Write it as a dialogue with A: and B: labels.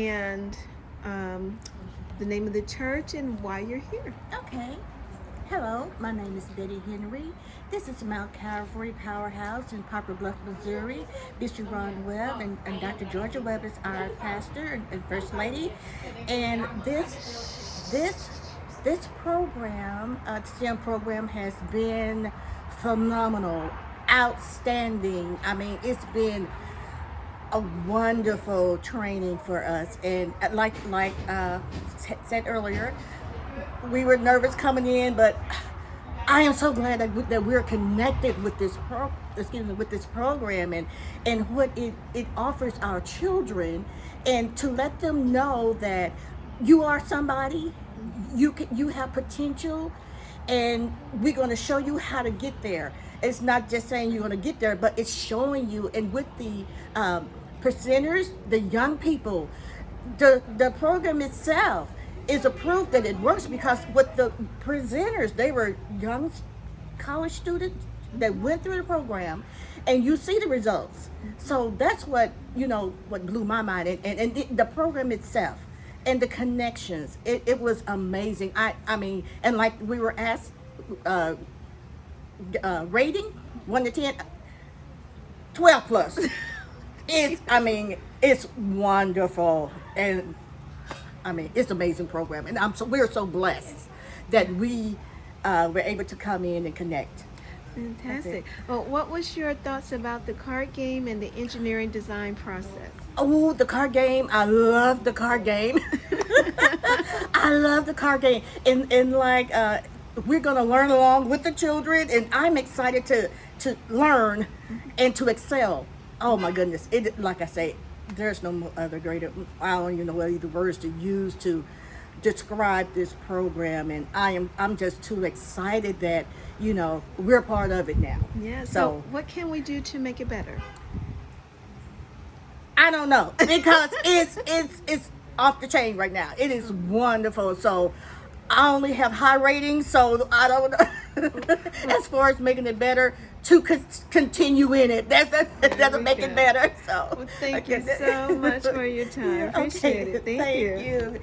A: and the name of the church and why you're here.
B: Okay. Hello, my name is Betty Henry. This is Mount Calvary Powerhouse in Poplar Bluff, Missouri. Bishop Ron Webb and Dr. Georgia Webb is our pastor and First Lady. And this program, STEAM program, has been phenomenal, outstanding. I mean, it's been a wonderful training for us. And like said earlier, we were nervous coming in, but I am so glad that we're connected with this program and what it offers our children, and to let them know that you are somebody, you have potential, and we're going to show you how to get there. It's not just saying you're going to get there, but it's showing you. And with the presenters, the young people, the program itself is a proof that it works, because with the presenters, they were young college students that went through the program, and you see the results. So that's what blew my mind, and the program itself and the connections. It was amazing. I mean, and like we were asked, rating 1 to 10, 12 plus. It's wonderful, and I mean, it's an amazing program, and we're so blessed that we were able to come in and connect.
A: Fantastic. Well, what was your thoughts about the card game and the engineering design process?
B: Oh, the card game! I love the card game. I love the card game, and like we're gonna learn along with the children, and I'm excited to learn and to excel. Oh my goodness! Like I say, there's no other greater. I don't even know what other words to use to describe this program, and I'm just too excited that we're part of it now.
A: Yeah. So what can we do to make it better?
B: I don't know, because it's off the chain right now. It is wonderful. So I only have high ratings, so I don't know. As far as making it better, to continue in it. That doesn't make it better. So
A: well, thank you so much for your time. Appreciate it. Thank you.